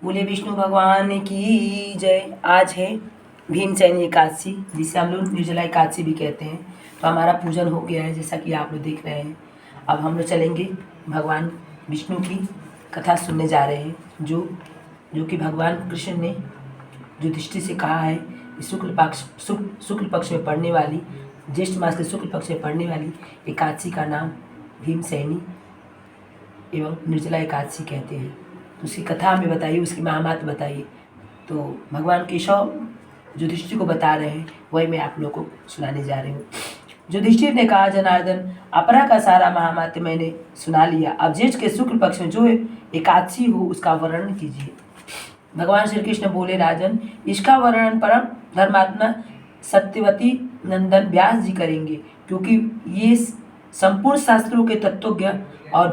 बोले विष्णु भगवान की जय। आज है भीमसेनी एकादशी, जिसे हम लोग निर्जला एकादशी भी कहते हैं। तो हमारा पूजन हो गया है, जैसा कि आप लोग देख रहे हैं। अब हम लोग चलेंगे भगवान विष्णु की कथा सुनने जा रहे हैं, जो कि भगवान कृष्ण ने युधिष्ठिर से कहा है कि शुक्ल पक्ष में पड़ने वाली, ज्येष्ठ मास के शुक्ल पक्ष में पड़ने वाली एकादशी का नाम भीमसेनी एवं निर्जला एकादशी कहते हैं। तो उसकी कथा हमें बताइए, उसकी महामात बताइए। तो भगवान केशव युधिष्ठिर को बता रहे हैं, वही मैं आप लोगों को सुनाने जा रही हूँ। युधिष्ठिर ने कहा, जनार्दन, अपरा का सारा महामात्य मैंने सुना लिया। अब ज्येष्ठ के शुक्ल पक्ष में जो एकादशी हो उसका वर्णन कीजिए। भगवान श्री कृष्ण बोले, राजन, इसका वर्णन परम धर्मात्मा सत्यवती नंदन व्यास जी करेंगे, क्योंकि ये संपूर्ण शास्त्रों के तत्वज्ञ और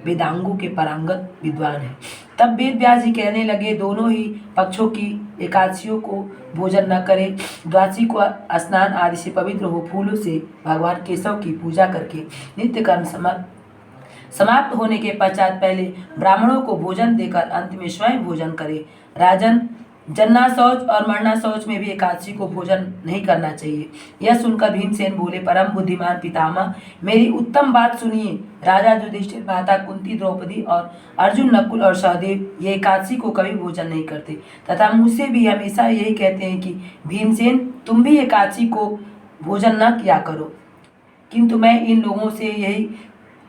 वेदांगों के पारंगत विद्वान हैं। तब वेद व्यास जी कहने लगे, दोनों ही पक्षों की एकादशियों को भोजन न करें, द्वादशी को स्नान आदि से पवित्र हो फूलों से भगवान केशव की पूजा करके नित्य कर्म समाप्त होने के पश्चात पहले ब्राह्मणों को भोजन देकर अंत में स्वयं भोजन करे। राजन, जन्ना शौच और मरना शौच में भी एकादशी को भोजन नहीं करना चाहिए। यह सुनकर भीमसेन बोले, परम बुद्धिमान पितामह, मेरी उत्तम बात सुनिए। राजा युधिष्ठिर, माता कुंती, द्रौपदी और अर्जुन, नकुल और सहदेव ये एकादशी को कभी भोजन नहीं करते, तथा मुझसे भी हमेशा यही कहते हैं कि भीमसेन, तुम भी एकादशी को भोजन न किया करो। किंतु मैं इन लोगों से यही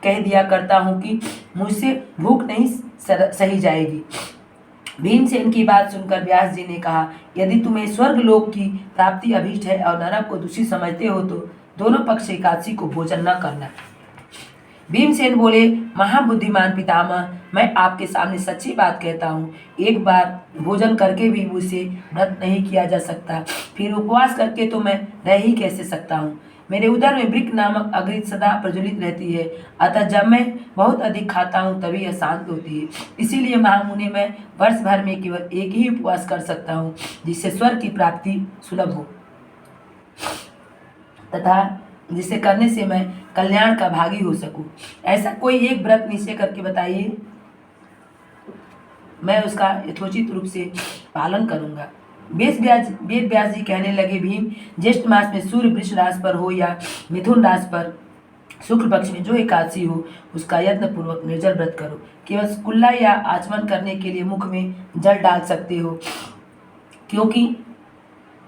कह दिया करता हूँ कि मुझसे भूख नहीं सही जाएगी। भीमसेन की बात सुनकर व्यास जी ने कहा, यदि तुम्हें स्वर्ग लोक की प्राप्ति अभीष्ट है और नरक को दूषित समझते हो तो दोनों पक्ष एकादशी को भोजन न करना। भीमसेन बोले, महाबुद्धिमान पितामह, मैं आपके सामने सच्ची बात कहता हूँ। एक बार भोजन करके भी मुझसे व्रत नहीं किया जा सकता, फिर उपवास करके तो मैं रह ही कैसे सकता हूँ। मेरे उदर में वृक्क नामक अग्नि सदा प्रज्वलित रहती है, अतः जब मैं बहुत अधिक खाता हूँ तभी यह शांत होती है। इसीलिए महामुनि, मैं वर्ष भर में केवल एक ही उपवास कर सकता हूँ, जिससे स्वर्ग की प्राप्ति सुलभ हो तथा जिसे करने से मैं कल्याण का भागी हो सकूं। ऐसा कोई एक व्रत निश्चय करके बताइए, मैं उसका यथोचित रूप से पालन करूंगा। वेद व्यास जी कहने लगे, भीम, ज्येष्ठ मास में सूर्य वृष राशि पर हो या मिथुन राशि पर शुक्ल पक्ष में जो एकादशी हो उसका यत्न पूर्वक निर्जल व्रत करो। केवल कुल्ला या आचमन करने के लिए मुख में जल डाल सकते हो, क्योंकि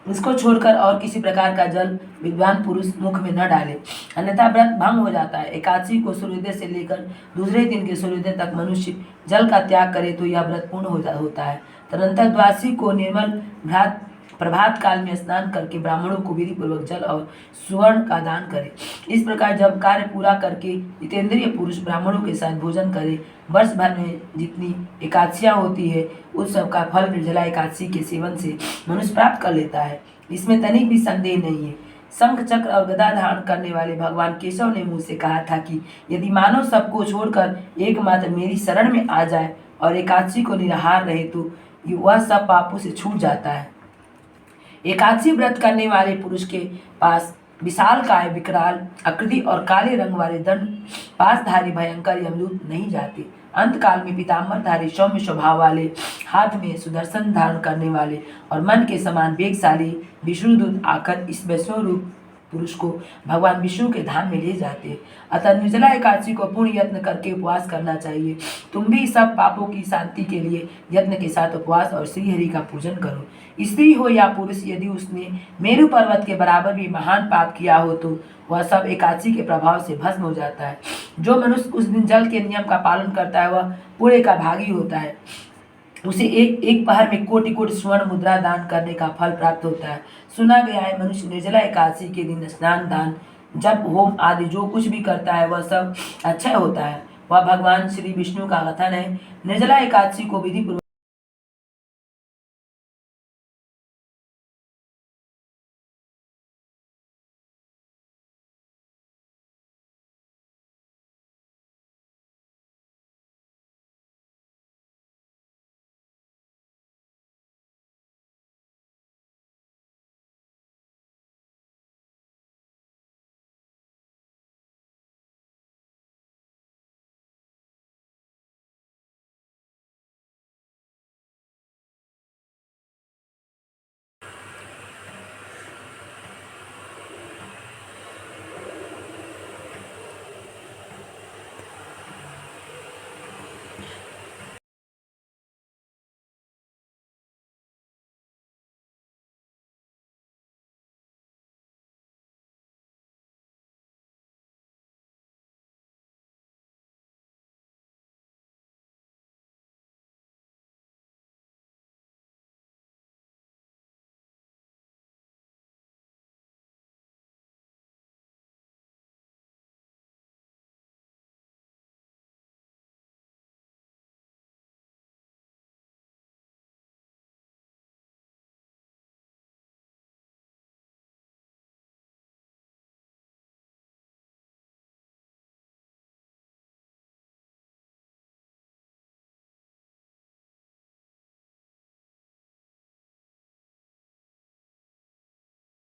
इसको छोड़कर और किसी प्रकार का जल विद्वान पुरुष मुख में न डाले, अन्यथा व्रत भंग हो जाता है। एकादशी को सूर्योदय से लेकर दूसरे दिन के सूर्योदय तक मनुष्य जल का त्याग करे तो यह व्रत पूर्ण होता है। तदनंतर द्वादशी को निर्मल प्रभात काल में स्नान करके ब्राह्मणों को विधि पूर्वक जल और सुवर्ण का दान करे। इस प्रकार जब कार्य पूरा करके जितेंद्रिय पुरुष ब्राह्मणों के साथ भोजन करे, वर्ष भर में जितनी एकादशियाँ होती है उस सब का फल निर्जला एकादशी के सेवन से मनुष्य प्राप्त कर लेता है, इसमें तनिक भी संदेह नहीं है। शंख चक्र और गदा धारण करने वाले भगवान केशव ने मुझसे कहा था कि यदि मानव सबको छोड़कर एकमात्र मेरी शरण में आ जाए और एकादशी को निराहार रहे तो वह सब पापों से छूट जाता है। एकादशी व्रत करने वाले पुरुष के पास विशाल काय, विकराल आकृति और काले रंग वाले दंड पासधारी भयंकर यमदूत नहीं जाते। अंतकाल में पीताम्बरधारी सौम्य स्वभाव वाले, हाथ में सुदर्शन धारण करने वाले और मन के समान वेगशाली विष्णुदूत आकर इस वैष्णव रूप पुरुष को भगवान विष्णु के धाम में ले जाते हैं। अतः निर्जला एकादशी को पूर्ण यत्न करके उपवास करना चाहिए। तुम भी सब पापों की शांति के लिए यत्न के साथ उपवास और श्री हरि का पूजन करो। स्त्री हो या पुरुष, यदि उसने मेरु पर्वत के बराबर भी महान पाप किया हो तो वह सब एकादशी के प्रभाव से भस्म हो जाता है। जो मनुष्य उस दिन जल के नियम का पालन करता है वह पूरे का भागी होता है। उसे एक पहर में कोटि कोटि स्वर्ण मुद्रा दान करने का फल प्राप्त होता है। सुना गया है, मनुष्य निर्जला एकादशी के दिन स्नान, दान, जप, होम आदि जो कुछ भी करता है वह सब अच्छा होता है। वह भगवान श्री विष्णु का कथन है। निर्जला एकादशी को विधि